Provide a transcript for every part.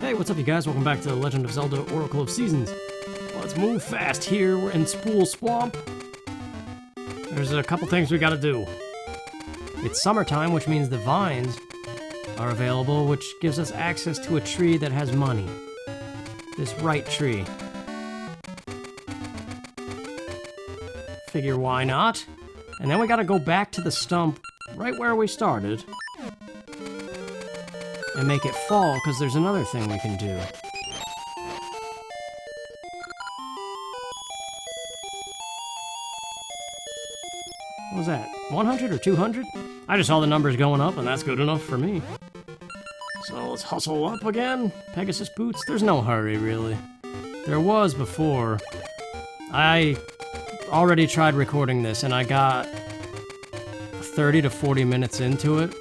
Hey, what's up you guys? Welcome back to The Legend of Zelda Oracle of Seasons. Let's move fast here. We're in Spool Swamp. There's a couple things we gotta do. It's summertime, which means the vines are available, which gives us access to a tree that has money. This right tree. Figure why not? And then we gotta go back to the stump right where we started and make it fall, because there's another thing we can do. What was that? 100 or 200? I just saw the numbers going up, and that's good enough for me. So let's hustle up again. Pegasus boots. There's no hurry, really. There was before. I already tried recording this, and I got 30 to 40 minutes into it,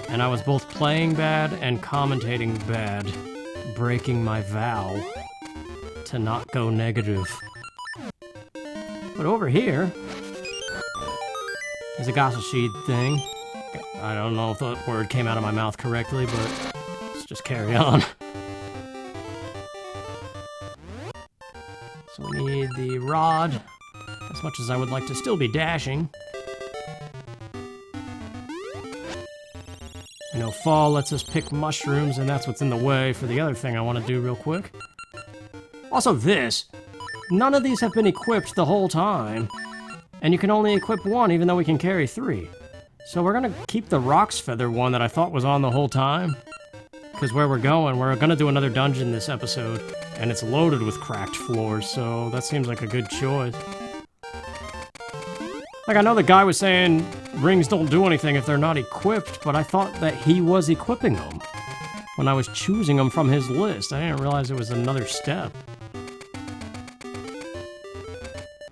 and I was both playing bad and commentating bad, breaking my vow to not go negative. But over here is a gossel sheet thing. I don't know if the word came out of my mouth correctly, but let's just carry on. So we need the rod, as much as I would like to still be dashing. I know fall lets us pick mushrooms, and that's what's in the way for the other thing I want to do real quick. Also this, none of these have been equipped the whole time, and you can only equip one even though we can carry 3. So we're gonna keep the Rock's Feather one that I thought was on the whole time, because where we're gonna do another dungeon this episode, and it's loaded with cracked floors, so that seems like a good choice. Like, I know the guy was saying rings don't do anything if they're not equipped, but I thought that he was equipping them when I was choosing them from his list. I didn't realize it was another step.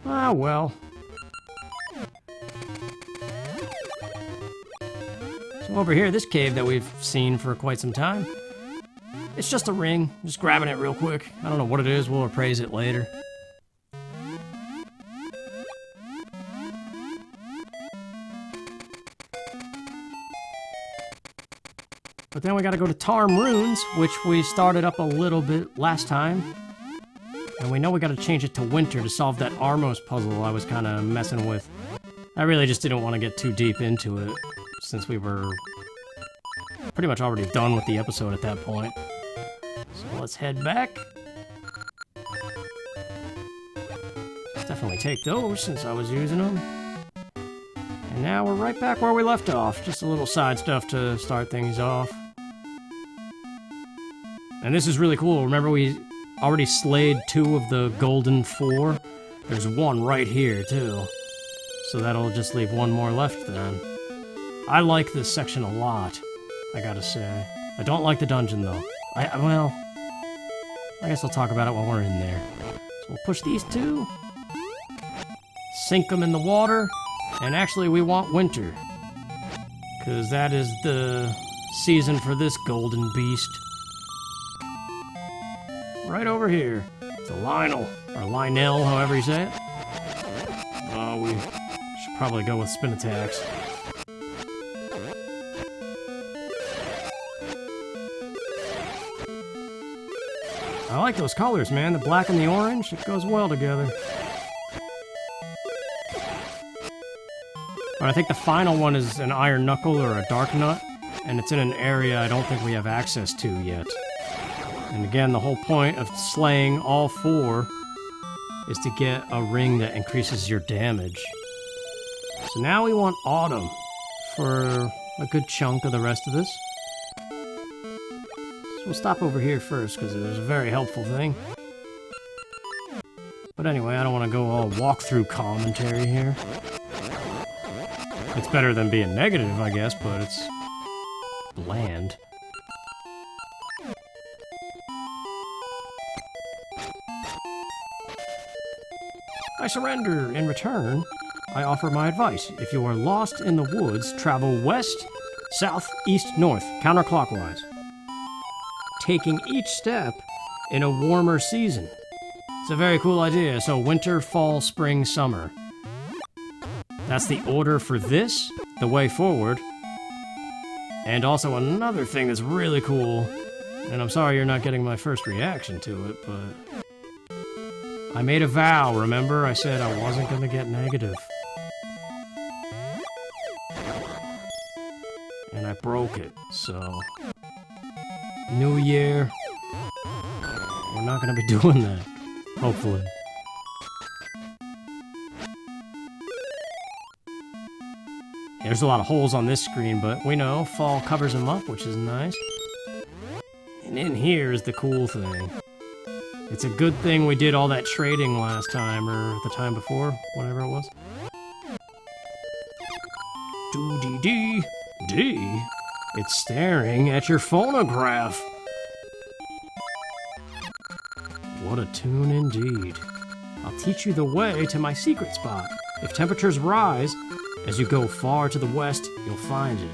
Ah, well. So over here, this cave that we've seen for quite some time, it's just a ring. Just grabbing it real quick. I don't know what it is. We'll appraise it later. But then we gotta go to Tarma Ruins, which we started up a little bit last time. And we know we gotta change it to winter to solve that Armos puzzle I was kinda messing with. I really just didn't want to get too deep into it, since we were pretty much already done with the episode at that point. So let's head back. Let's definitely take those since I was using them. And now we're right back where we left off. Just a little side stuff to start things off. And this is really cool. Remember we already slayed 2 of the golden 4? There's one right here too. So that'll just leave 1 more left then. I like this section a lot, I gotta say. I don't like the dungeon though. Well, I guess I'll talk about it when we're in there. So we'll push these 2. Sink them in the water. And actually we want winter, because that is the season for this golden beast. Right over here. It's a Lionel, or Lionel, however you say it. Oh, we should probably go with spin attacks. I like those colors, man. The black and the orange, it goes well together. But I think the final one is an Iron Knuckle or a Dark Nut, and it's in an area I don't think we have access to yet. And again, the whole point of slaying all 4 is to get a ring that increases your damage. So now we want Autumn for a good chunk of the rest of this. So we'll stop over here first, because there's a very helpful thing. But anyway, I don't want to go all walkthrough commentary here. It's better than being negative, I guess, but it's bland. I surrender. In return, I offer my advice. If you are lost in the woods, travel west, south, east, north, counterclockwise, taking each step in a warmer season. It's a very cool idea. So winter, fall, spring, summer. That's the order for this, the way forward. And also another thing that's really cool And I'm sorry you're not getting my first reaction to it, but... I made a vow, remember? I said I wasn't gonna get negative. And I broke it, so... New year... We're not gonna be doing that. Hopefully. There's a lot of holes on this screen, but we know fall covers them up, which is nice. And in here is the cool thing. It's a good thing we did all that trading last time, or the time before, whatever it was. Do-dee-dee-dee. It's staring at your phonograph. What a tune indeed. I'll teach you the way to my secret spot. If temperatures rise, as you go far to the west, you'll find it.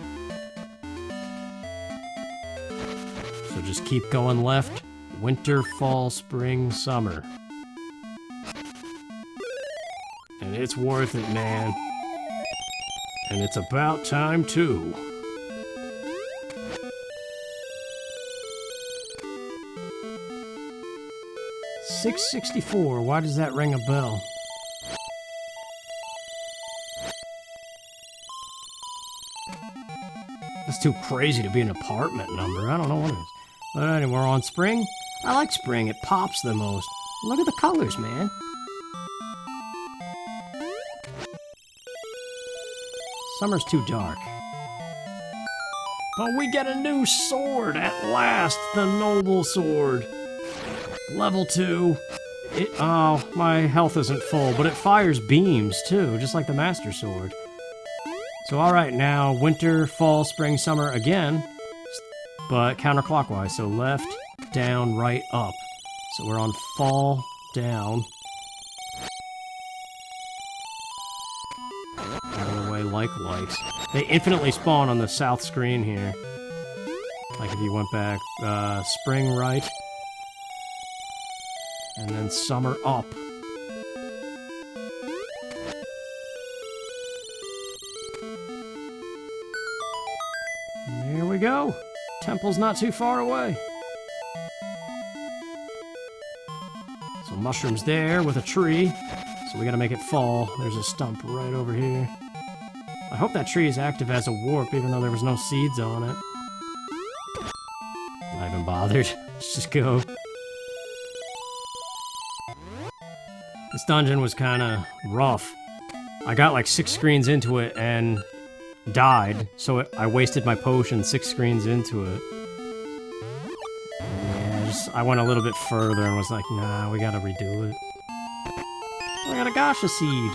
So just keep going left. Winter, fall, spring, summer. And it's worth it, man. And it's about time, too. $664. Why does that ring a bell? That's too crazy to be an apartment number. I don't know what it is. But anyway, we're on spring. I like spring. It pops the most. Look at the colors, man. Summer's too dark. But we get a new sword at last. The noble sword. Level 2. Oh, my health isn't full, but it fires beams too, just like the Master Sword. So alright, now winter, fall, spring, summer again, but counterclockwise. So left, down, right, up. So we're on fall, down. Out of the way, likes. They infinitely spawn on the south screen here. Like if you went back, spring, right. And then summer up. And there we go. Temple's not too far away. So mushrooms there with a tree. So we gotta make it fall. There's a stump right over here. I hope that tree is active as a warp, even though there was no seeds on it. Not even bothered. Let's just go. This dungeon was kind of rough. I got like 6 screens into it and died, so I wasted my potion 6 screens into it. Yeah, I went a little bit further and was like, nah, we gotta redo it. I got a Gasha seed.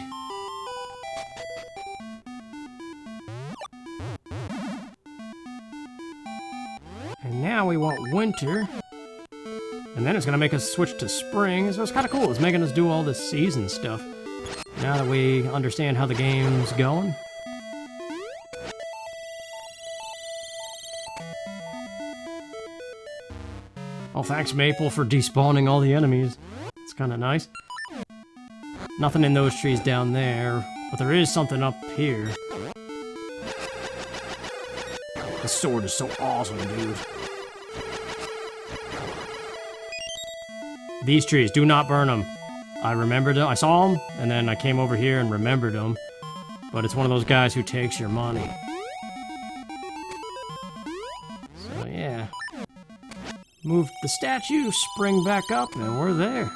And now we want winter. And then it's gonna make us switch to spring, so it's kind of cool. It's making us do all this season stuff. Now that we understand how the game's going. Oh, thanks, Maple, for despawning all the enemies. It's kind of nice. Nothing in those trees down there, but there is something up here. This sword is so awesome, dude. These trees, do not burn them. I remembered them. I saw them, and then I came over here and remembered them. But it's one of those guys who takes your money. So, yeah. Move the statue, spring back up, and we're there.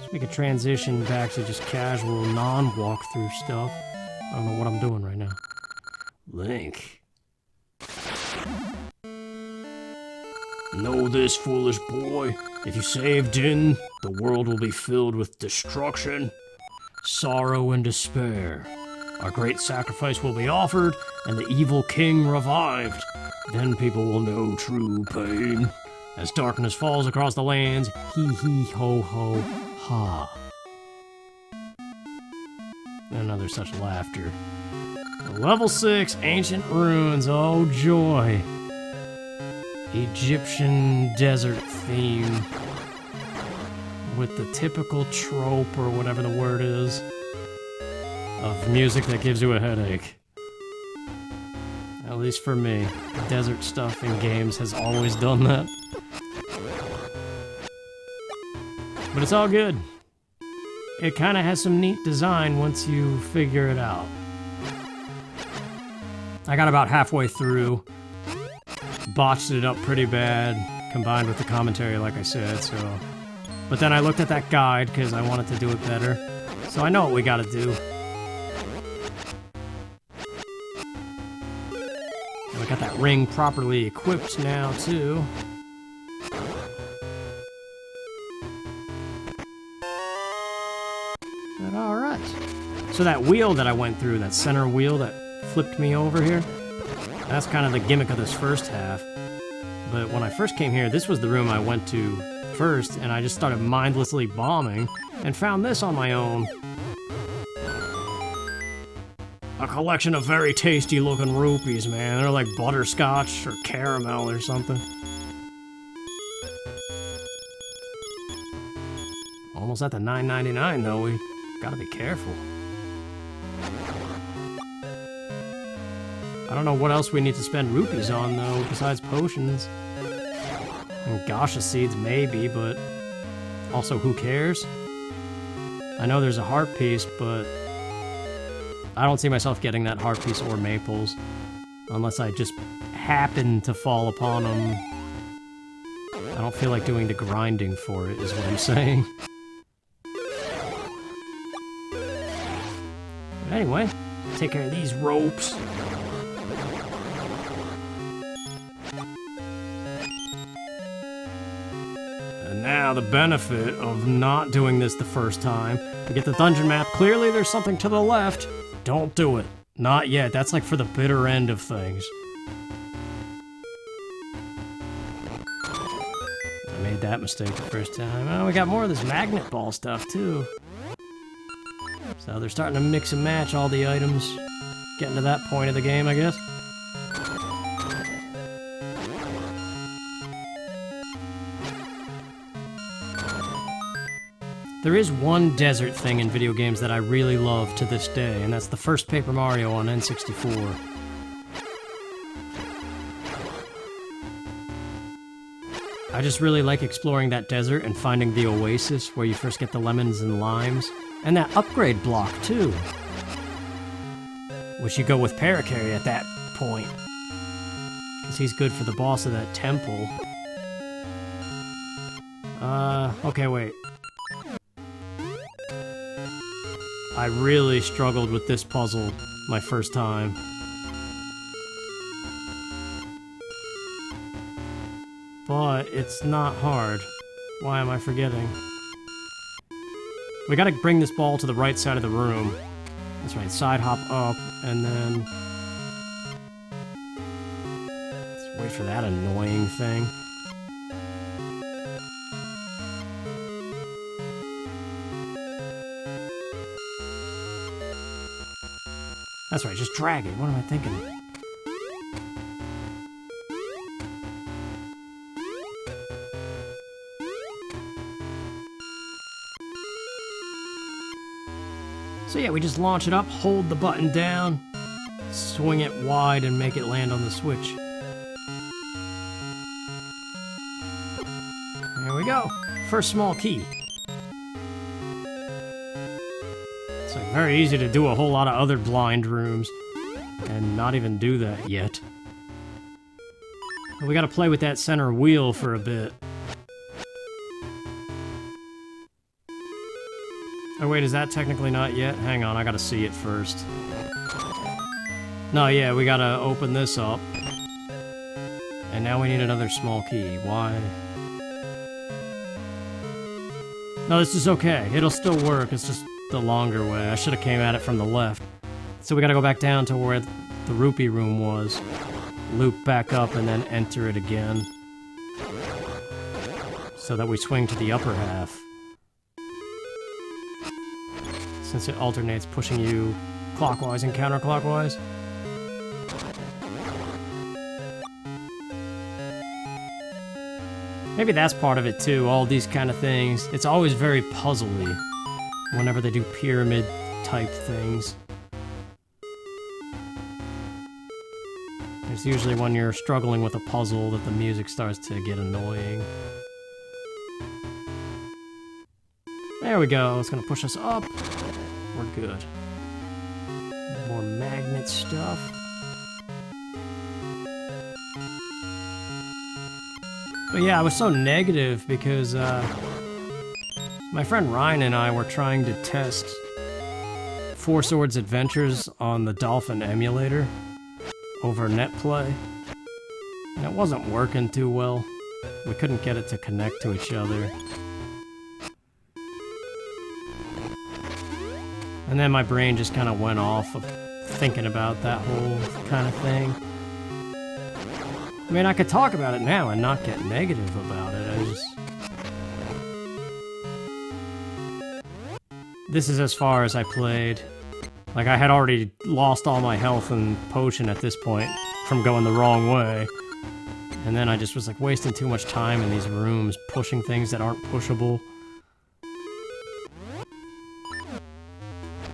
So we can transition back to just casual, non-walkthrough stuff. I don't know what I'm doing right now. Link. Know this, foolish boy. If you save Din, the world will be filled with destruction, sorrow, and despair. A great sacrifice will be offered, and the evil king revived. Then people will know true pain. As darkness falls across the lands, hee-hee-ho-ho-ha. Another such laughter. Level 6, Ancient Ruins, oh joy. Egyptian desert theme. With the typical trope, or whatever the word is, of music that gives you a headache. At least for me. Desert stuff in games has always done that. But it's all good. It kind of has some neat design once you figure it out. I got about halfway through, botched it up pretty bad, combined with the commentary like I said, so... But then I looked at that guide because I wanted to do it better. So I know what we gotta do. And we got that ring properly equipped now, too. But alright. So that wheel that I went through, that center wheel that flipped me over here, that's kind of the gimmick of this first half. But when I first came here, this was the room I went to first, and I just started mindlessly bombing, and found this on my own. A collection of very tasty looking rupees, man. They're like butterscotch or caramel or something. Almost at the $9.99 though, we gotta be careful. I don't know what else we need to spend rupees on though, besides potions. And Gasha seeds maybe, but also who cares? I know there's a heart piece, but I don't see myself getting that heart piece or maples unless I just happen to fall upon them. I don't feel like doing the grinding for it, is what I'm saying. But anyway, take care of these ropes. And now the benefit of not doing this the first time. To get the dungeon map, clearly there's something to the left. Don't do it. Not yet. That's like for the bitter end of things. I made that mistake the first time. Oh, we got more of this magnet ball stuff too. So they're starting to mix and match all the items. Getting to that point of the game, I guess. There is one desert thing in video games that I really love to this day, and that's the first Paper Mario on N64. I just really like exploring that desert and finding the oasis where you first get the lemons and limes. And that upgrade block, too. Which you go with Parakarry at that point. Because he's good for the boss of that temple. Okay, wait. I really struggled with this puzzle my first time. But it's not hard. Why am I forgetting? We gotta bring this ball to the right side of the room. That's right, side hop up, and then... Let's wait for that annoying thing. That's right, just drag it. What am I thinking? So yeah, we just launch it up, hold the button down, swing it wide, and make it land on the switch. There we go. First small key. It's like very easy to do a whole lot of other blind rooms, and not even do that yet. But we gotta play with that center wheel for a bit. Oh wait, is that technically not yet? Hang on, I gotta see it first. No, yeah, we gotta open this up. And now we need another small key. Why? No, this is okay. It'll still work, it's just the longer way. I should have came at it from the left. So we gotta go back down to where the rupee room was. Loop back up and then enter it again. So that we swing to the upper half. Since it alternates pushing you clockwise and counterclockwise. Maybe that's part of it too, all these kind of things. It's always very puzzly whenever they do pyramid type things. It's usually when you're struggling with a puzzle that the music starts to get annoying. There we go. It's gonna push us up. We're good. More magnet stuff. But yeah, I was so negative because my friend Ryan and I were trying to test Four Swords Adventures on the Dolphin emulator over NetPlay, and it wasn't working too well. We couldn't get it to connect to each other. And then my brain just kind of went off of thinking about that whole kind of thing. I mean, I could talk about it now and not get negative about it. This is as far as I played. Like, I had already lost all my health and potion at this point from going the wrong way. And then I just was like wasting too much time in these rooms, pushing things that aren't pushable.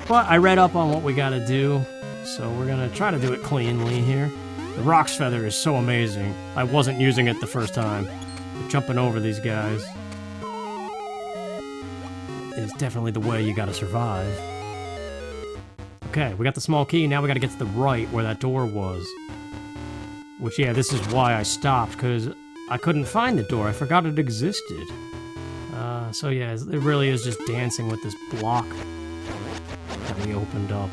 But I read up on what we gotta do, so we're gonna try to do it cleanly here. The Rock's Feather is so amazing. I wasn't using it the first time. But jumping over these guys is definitely the way you gotta survive. Okay, we got the small key, now we gotta get to the right where that door was. Which, yeah, this is why I stopped, because I couldn't find the door. I forgot it existed. So yeah, it really is just dancing with this block that we opened up.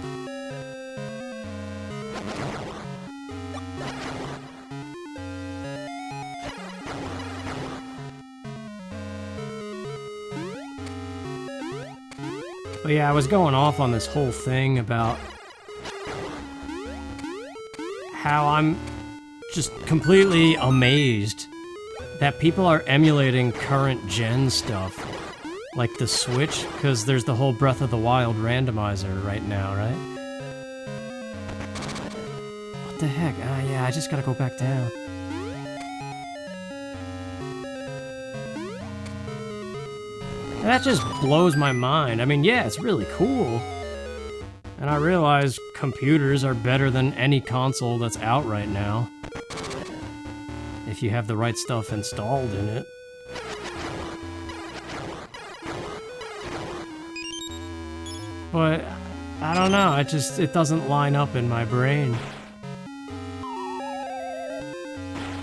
But yeah, I was going off on this whole thing about how I'm just completely amazed that people are emulating current gen stuff, like the Switch, because there's the whole Breath of the Wild randomizer right now, right? What the heck? Yeah, I just gotta go back down. That just blows my mind. I mean, yeah, it's really cool. And I realize computers are better than any console that's out right now, if you have the right stuff installed in it. But I don't know, it doesn't line up in my brain.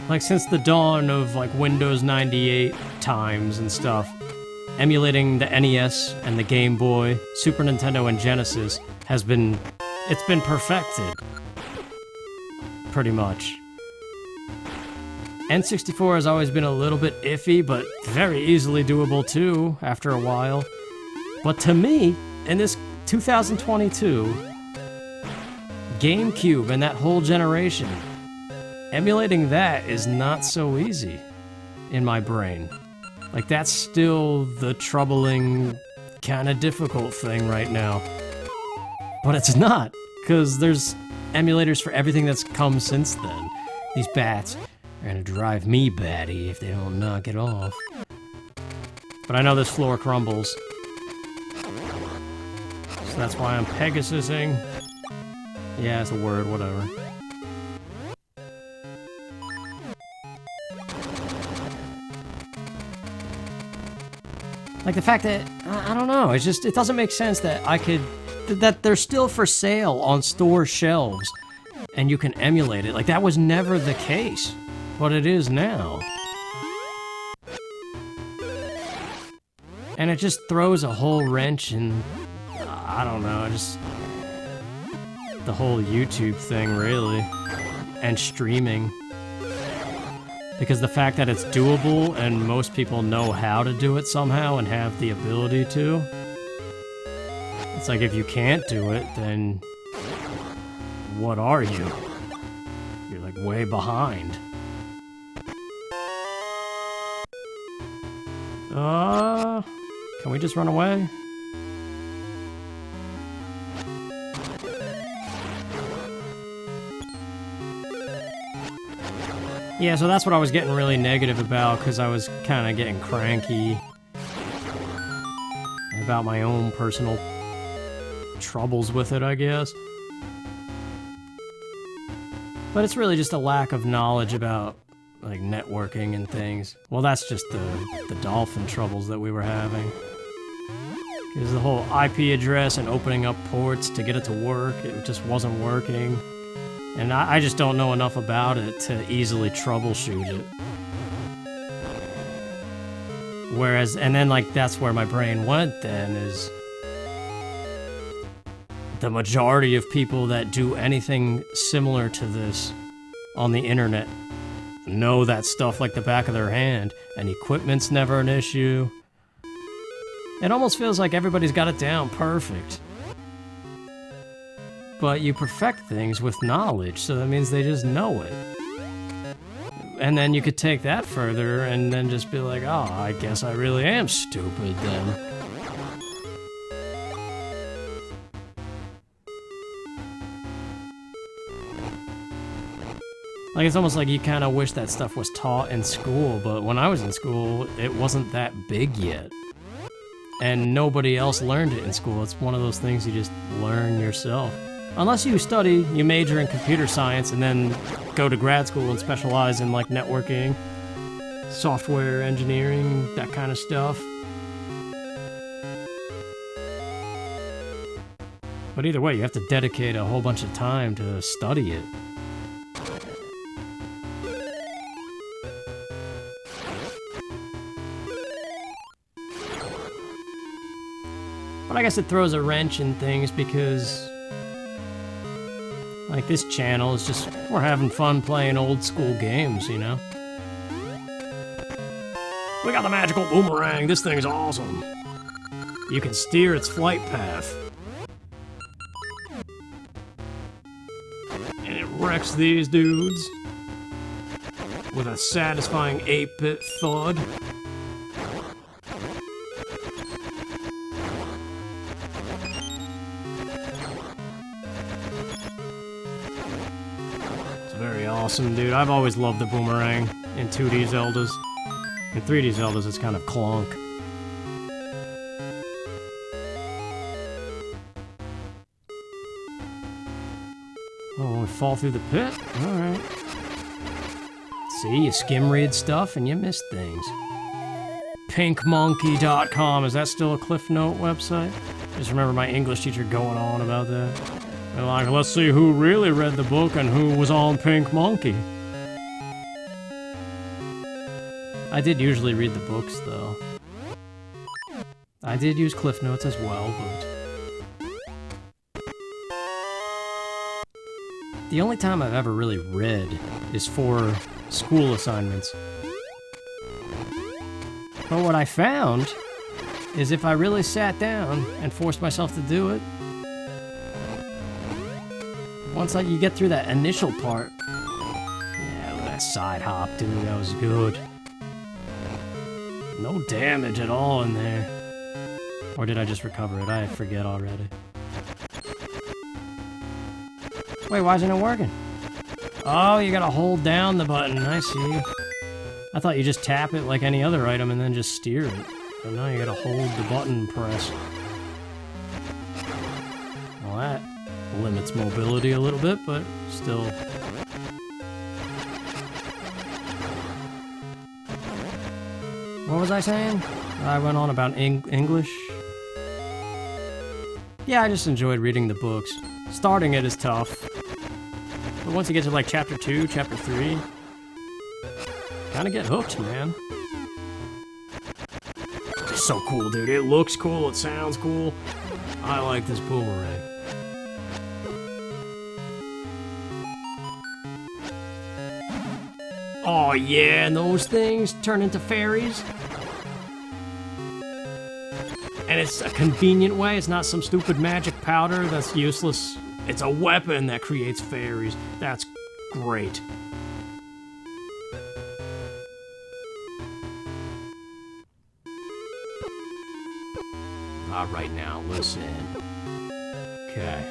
Like, since the dawn of like Windows 98 times and stuff, emulating the NES and the Game Boy, Super Nintendo and Genesis it's been perfected. Pretty much. N64 has always been a little bit iffy, but very easily doable too, after a while. But to me, in this 2022, GameCube and that whole generation, emulating that is not so easy in my brain. Like, that's still the troubling, kind of difficult thing right now. But it's not, because there's emulators for everything that's come since then. These bats are gonna drive me batty if they don't knock it off. But I know this floor crumbles. So that's why I'm Pegasusing. Yeah, it's a word, whatever. Like, the fact that, I don't know, it doesn't make sense that that they're still for sale on store shelves and you can emulate it. Like, that was never the case, but it is now. And it just throws a whole wrench in, I don't know, the whole YouTube thing, really, and streaming. Because the fact that it's doable and most people know how to do it somehow and have the ability to, it's like, if you can't do it, then what are you? You're like way behind. Can we just run away? Yeah, so that's what I was getting really negative about, because I was kind of getting cranky about my own personal troubles with it, I guess. But it's really just a lack of knowledge about, like, networking and things. Well, that's just the dolphin troubles that we were having. Because the whole IP address and opening up ports to get it to work, it just wasn't working. And I just don't know enough about it to easily troubleshoot it. Whereas, and then, like, that's where my brain went then, is the majority of people that do anything similar to this on the internet know that stuff like the back of their hand, and equipment's never an issue. It almost feels like everybody's got it down perfect. But you perfect things with knowledge, so that means they just know it. And then you could take that further and then just be like, oh, I guess I really am stupid then. Like, it's almost like you kind of wish that stuff was taught in school, but when I was in school, it wasn't that big yet. And nobody else learned it in school. It's one of those things you just learn yourself. Unless you study, you major in computer science and then go to grad school and specialize in, like, networking, software engineering, that kind of stuff. But either way, you have to dedicate a whole bunch of time to study it. But I guess it throws a wrench in things because, like, this channel is just, we're having fun playing old school games, you know? We got the magical boomerang, this thing's awesome. You can steer its flight path. And it wrecks these dudes with a satisfying 8-bit thud. Awesome, dude. I've always loved the boomerang in 2D Zeldas. In 3D Zeldas, it's kind of clunk. Oh, we fall through the pit? Alright. See, you skim read stuff and you miss things. Pinkmonkey.com, is that still a Cliff Note website? Just remember my English teacher going on about that. They're like, let's see who really read the book and who was on Pink Monkey. I did usually read the books, though. I did use Cliff Notes as well, but... The only time I've ever really read is for school assignments. But what I found is if I really sat down and forced myself to do it, once you get through that initial part... Yeah, that side hop, dude, that was good. No damage at all in there. Or did I just recover it? I forget already. Wait, why isn't it working? Oh, you gotta hold down the button, I see. I thought you just tap it like any other item and then just steer it. But no, you gotta hold the button press. Well, that limits mobility a little bit, but still. What was I saying? I went on about English. Yeah, I just enjoyed reading the books. Starting it is tough. But once you get to like chapter 2, chapter 3, kinda get hooked, man. It's so cool, dude. It looks cool, it sounds cool. I like this boomerang. Oh yeah, and those things turn into fairies. And it's a convenient way, it's not some stupid magic powder that's useless. It's a weapon that creates fairies. That's great. Alright now, listen. Okay.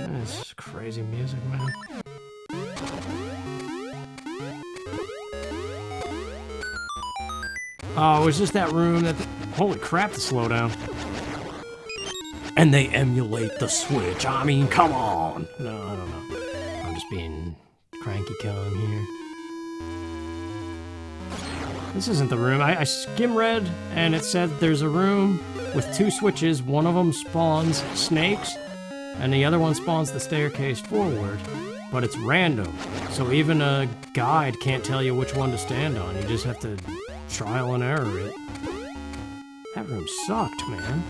That's crazy music, man. Oh, it was just that room that... Holy crap, the slowdown. and they emulate the Switch. I mean, come on. No, I don't know. I'm just being cranky Kong here. This isn't the room. I skim read, and it said there's a room with 2 switches. One of them spawns snakes, and the other one spawns the staircase forward. But it's random, so even a guide can't tell you which one to stand on. You just have to trial and error it. That room sucked, man.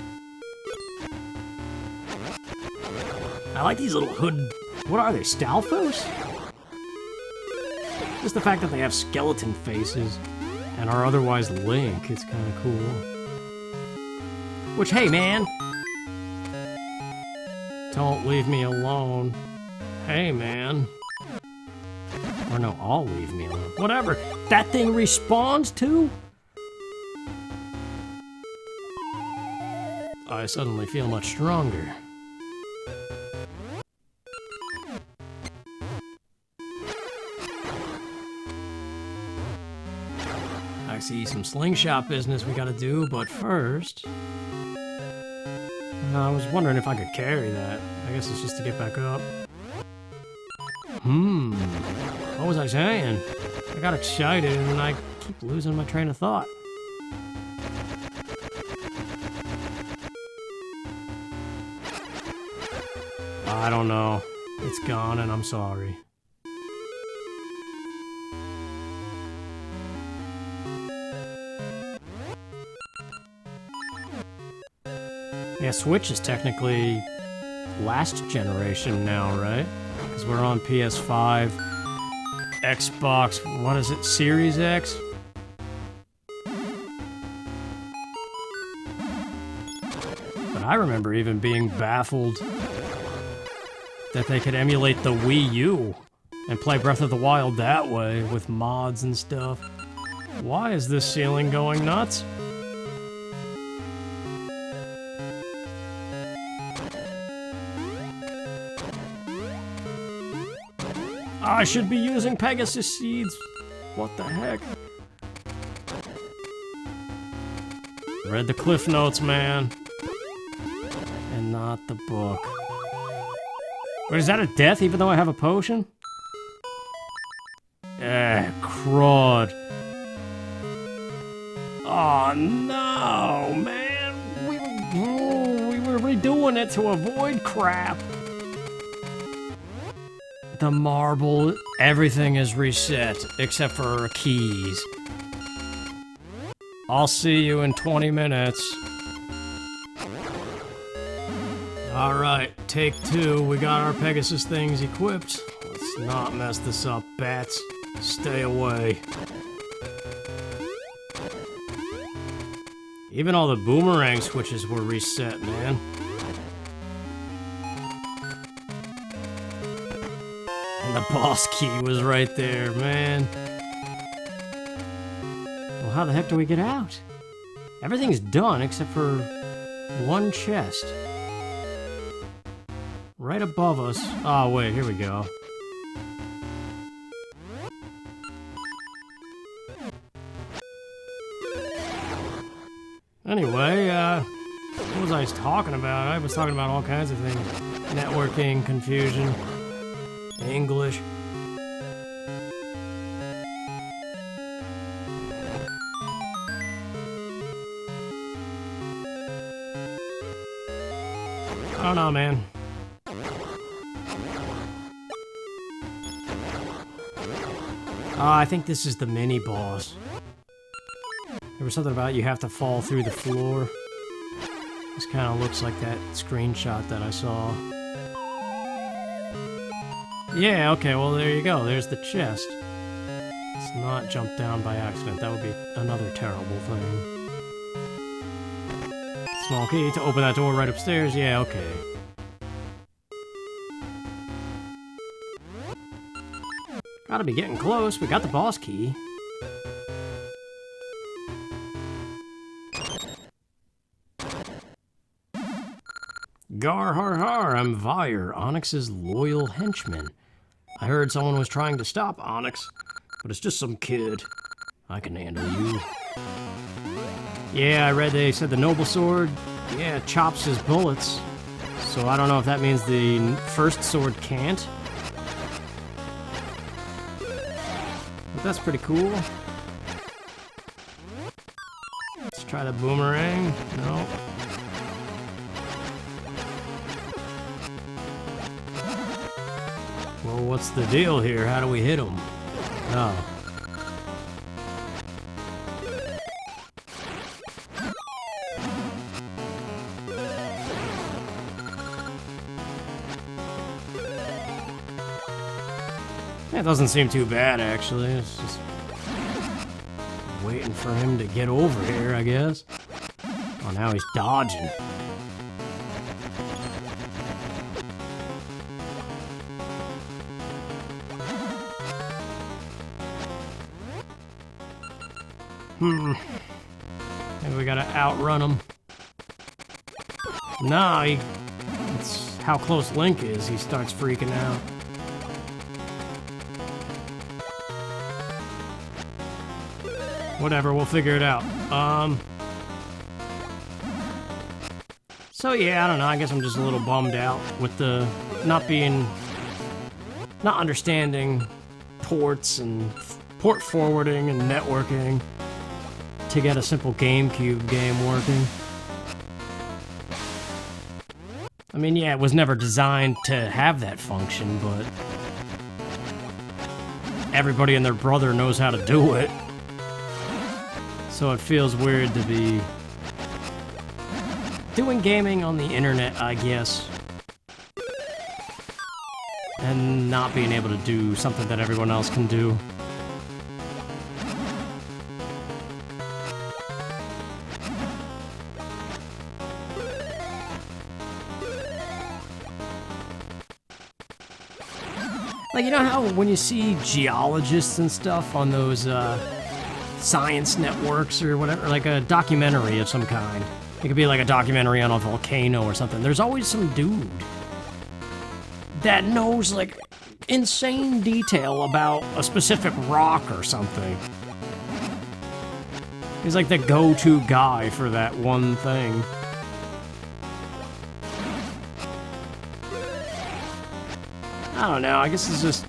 I like these little hood... What are they, Stalfos? Just the fact that they have skeleton faces and are otherwise Link, it's kind of cool. Which, hey, man! Don't leave me alone. Hey, man. Or no, I'll leave me alone. Whatever. That thing respawns too? I suddenly feel much stronger. I see some slingshot business we gotta do, but first... I was wondering if I could carry that. I guess it's just to get back up. What was I saying? I got excited and I keep losing my train of thought. I don't know. It's gone and I'm sorry. Yeah, Switch is technically last generation now, right? Because we're on PS5, Xbox, what is it, Series X? But I remember even being baffled that they could emulate the Wii U and play Breath of the Wild that way with mods and stuff. Why is this ceiling going nuts? I should be using Pegasus seeds. What the heck? Read the Cliff Notes, man. And not the book. Wait, is that a death even though I have a potion? Crud. Oh no, man. We were redoing it to avoid crap. The marble, everything is reset, except for keys. I'll see you in 20 minutes. Alright, take 2. We got our Pegasus things equipped. Let's not mess this up, bats. Stay away. Even all the boomerang switches were reset, man. And the boss key was right there, man. Well, how the heck do we get out? Everything's done except for one chest. Right above us. Oh, wait, here we go. Anyway, what was I talking about? I was talking about all kinds of things. Networking, confusion, English. I don't know, man. I think this is the mini-boss. There was something about you have to fall through the floor. This kind of looks like that screenshot that I saw. Yeah, okay, well there you go. There's the chest. Let's not jump down by accident. That would be another terrible thing. Small key to open that door right upstairs. Yeah, okay. Gotta be getting close. We got the boss key. Gar har har, I'm Vyre, Onyx's loyal henchman. I heard someone was trying to stop Onyx, but it's just some kid. I can handle you. Yeah, I read they said the noble sword, yeah, chops his bullets. So I don't know if that means the first sword can't. But that's pretty cool. Let's try the boomerang. No. Well, what's the deal here? How do we hit him? No. It doesn't seem too bad, actually. It's just waiting for him to get over here, I guess. Oh, now he's dodging. Maybe we gotta outrun him. No, it's how close Link is. He starts freaking out. Whatever, we'll figure it out. So yeah, I don't know, I guess I'm just a little bummed out with the not understanding ports and port forwarding and networking to get a simple GameCube game working. I mean, yeah, it was never designed to have that function, but everybody and their brother knows how to do it. So it feels weird to be doing gaming on the internet, I guess, and not being able to do something that everyone else can do. Like, you know how when you see geologists and stuff on those science networks or whatever, like a documentary of some kind. It could be like a documentary on a volcano or something. There's always some dude that knows, like, insane detail about a specific rock or something. He's like the go-to guy for that one thing. I don't know, I guess it's just...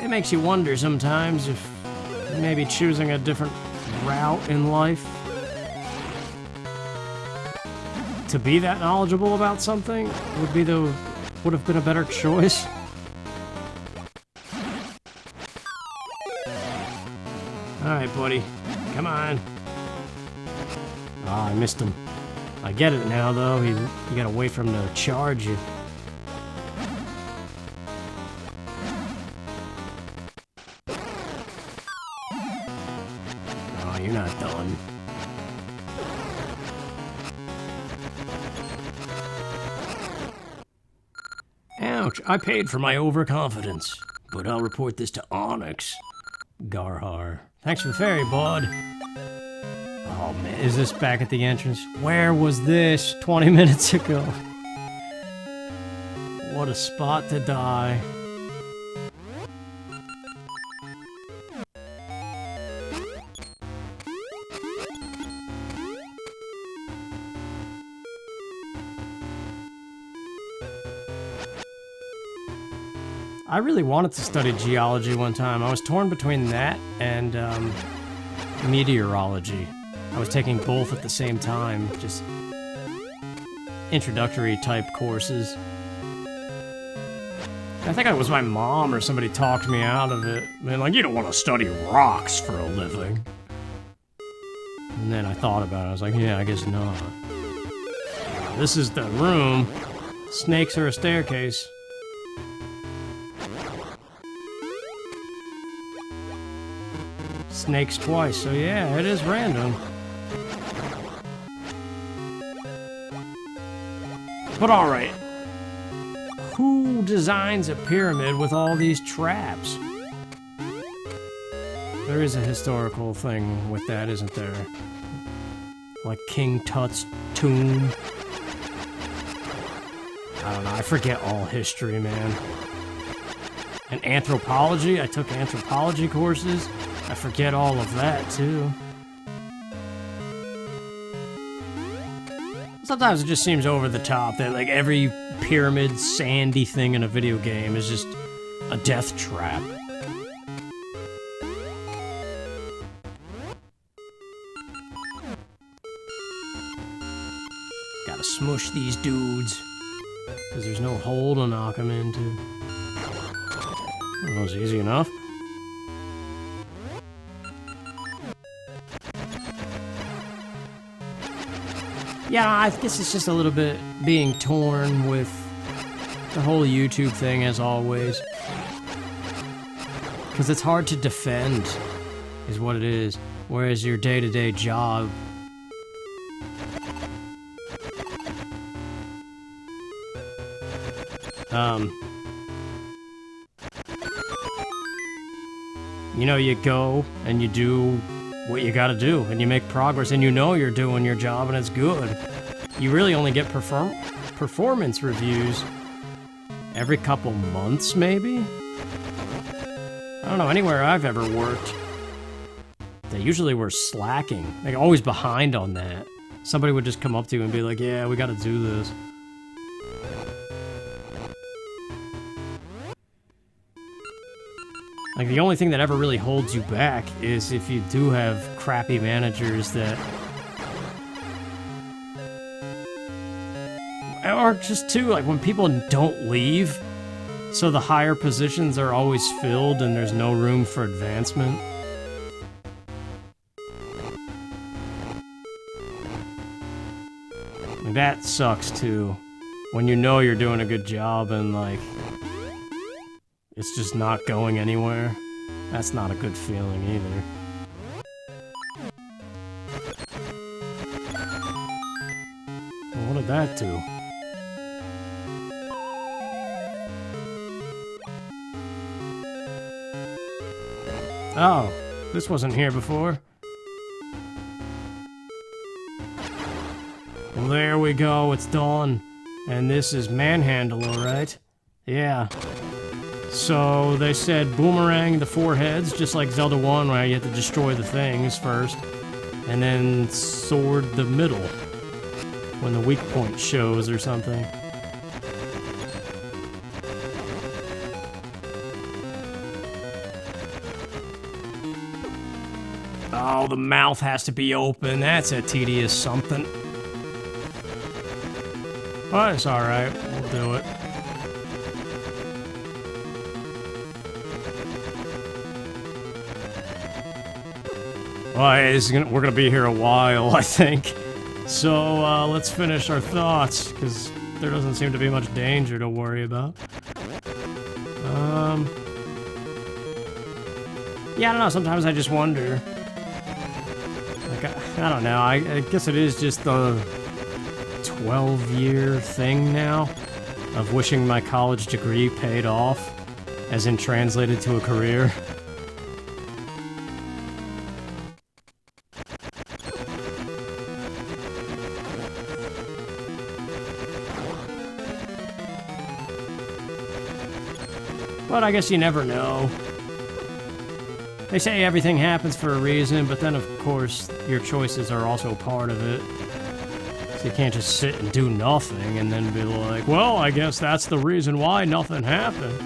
It makes you wonder sometimes if maybe choosing a different route in life to be that knowledgeable about something would have been a better choice. Alright, buddy. Come on. Ah, I missed him. I get it now, though. You gotta wait for him to charge you. Oh, you're not done. Ouch, I paid for my overconfidence, but I'll report this to Onyx. Garhar. Thanks for the ferry, bud. Oh man, is this back at the entrance? Where was this 20 minutes ago? What a spot to die. I really wanted to study geology one time. I was torn between that and meteorology. I was taking both at the same time, just introductory type courses. I think it was my mom or somebody talked me out of it. Man, like, you don't want to study rocks for a living. And then I thought about it. I was like, yeah, I guess not. This is the room. Snakes are a staircase. Snakes twice, so yeah, it is random. But alright. Who designs a pyramid with all these traps? There is a historical thing with that, isn't there? Like King Tut's tomb. I don't know, I forget all history, man. And anthropology, I took anthropology courses. I forget all of that, too. Sometimes it just seems over the top that like every pyramid sandy thing in a video game is just a death trap. Gotta smush these dudes, because there's no hole to knock them into. That was easy enough. Yeah, I guess it's just a little bit being torn with the whole YouTube thing, as always. Because it's hard to defend, is what it is. Whereas your day-to-day job... You know, you go and you do what you gotta do, and you make progress, and you know you're doing your job, and it's good. You really only get performance reviews every couple months, maybe? I don't know, anywhere I've ever worked, they usually were slacking. Like, always behind on that. Somebody would just come up to you and be like, yeah, we gotta do this. Like, the only thing that ever really holds you back is if you do have crappy managers that... Or just, too, like, when people don't leave, so the higher positions are always filled and there's no room for advancement. Like, that sucks, too. When you know you're doing a good job and, like... it's just not going anywhere. That's not a good feeling either. Well, what did that do? Oh, this wasn't here before. Well, there we go, it's done. And this is Manhandle, alright? Yeah. So, they said boomerang the 4 heads, just like Zelda 1, where you have to destroy the things first. And then sword the middle, when the weak point shows or something. Oh, the mouth has to be open, that's a tedious something. But it's alright, we'll do it. Well, we're gonna be here a while, I think. So, let's finish our thoughts, because there doesn't seem to be much danger to worry about. Yeah, I don't know, sometimes I just wonder. Like, I don't know, I guess it is just the 12-year thing now of wishing my college degree paid off, as in translated to a career. But I guess you never know. They say everything happens for a reason, but then of course your choices are also part of it. So you can't just sit and do nothing and then be like, well, I guess that's the reason why nothing happened.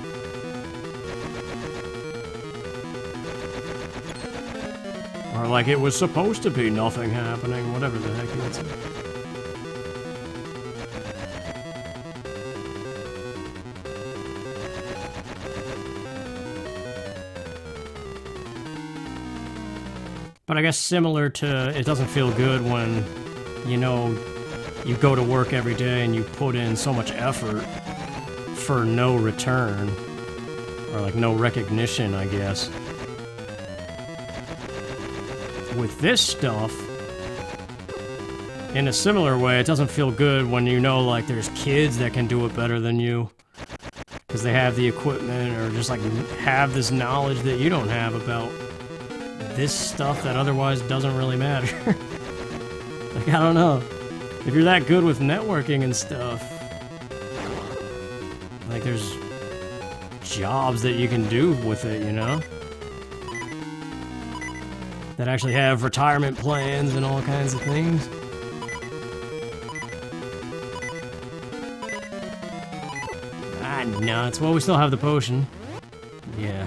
Or like it was supposed to be nothing happening, whatever the heck that's. But I guess similar to, it doesn't feel good when, you know, you go to work every day and you put in so much effort for no return. Or like no recognition, I guess. With this stuff, in a similar way, it doesn't feel good when you know, like, there's kids that can do it better than you. Because they have the equipment or just, like, have this knowledge that you don't have about this stuff that otherwise doesn't really matter. Like, I don't know. If you're that good with networking and stuff, like, there's jobs that you can do with it, you know? That actually have retirement plans and all kinds of things. nuts. Well, we still have the potion. Yeah.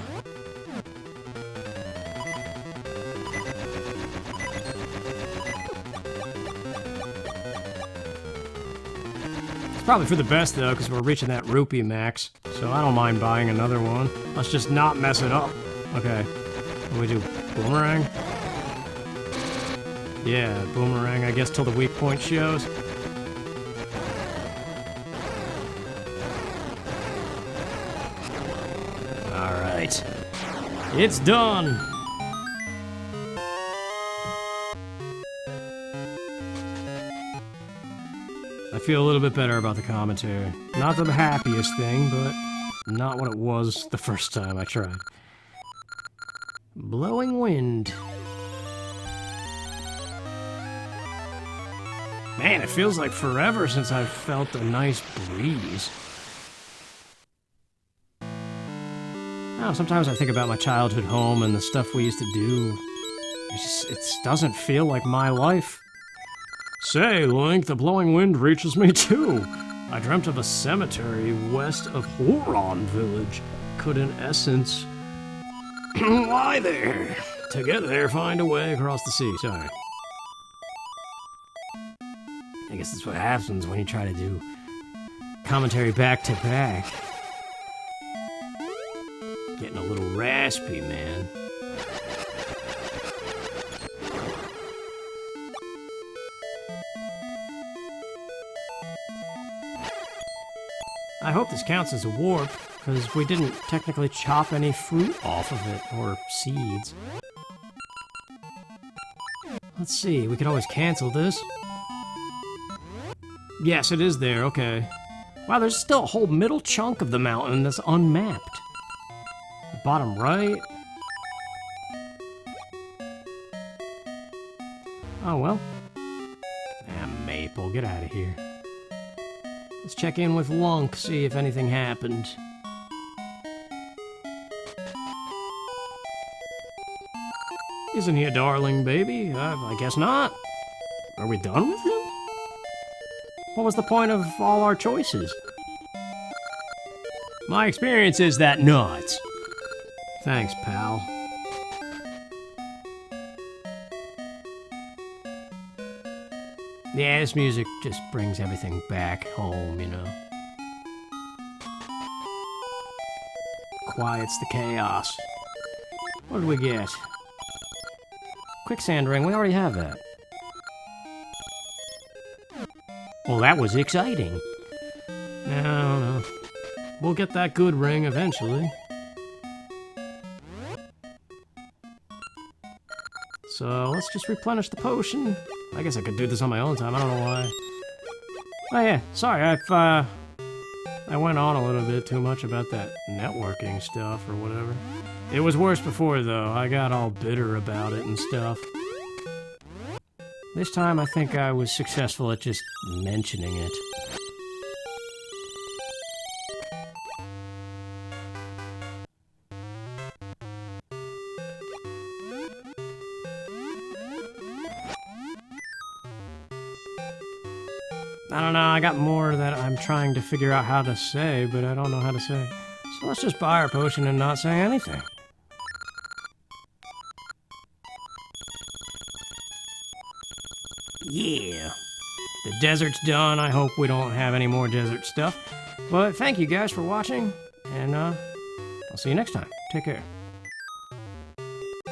It's probably for the best, though, because we're reaching that rupee max. So I don't mind buying another one. Let's just not mess it up. Okay. What do we do? Boomerang? Yeah, boomerang, I guess, till the weak point shows. Alright. It's done! I feel a little bit better about the commentary. Not the happiest thing, but not what it was the first time I tried. Blowing wind. Man, it feels like forever since I've felt a nice breeze. Oh, sometimes I think about my childhood home and the stuff we used to do. It doesn't feel like my life. Say, Link, the blowing wind reaches me too. I dreamt of a cemetery west of Horon Village. Could in essence lie there. Together find a way across the sea. Sorry. I guess that's what happens when you try to do commentary back to back. Getting a little raspy, man. I hope this counts as a warp, because we didn't technically chop any fruit off of it, or seeds. Let's see, we could always cancel this. Yes, it is there, okay. Wow, there's still a whole middle chunk of the mountain that's unmapped. The bottom right. Oh, well. Ah, Maple, get out of here. Let's check in with Lunk, see if anything happened. Isn't he a darling baby? I guess not. Are we done with him? What was the point of all our choices? My experience is that nuts. Thanks, pal. Yeah, this music just brings everything back home, you know. Quiets the chaos. What did we get? Quicksand ring, we already have that. Well, that was exciting. No. We'll get that good ring eventually. So, let's just replenish the potion. I guess I could do this on my own time, I don't know why. Oh yeah, sorry, I went on a little bit too much about that networking stuff or whatever. It was worse before, though. I got all bitter about it and stuff. This time, I think I was successful at just mentioning it. I don't know, I got more that I'm trying to figure out how to say, but I don't know how to say. So let's just buy our potion and not say anything. Yeah. The desert's done. I hope we don't have any more desert stuff. But thank you guys for watching, and I'll see you next time. Take care.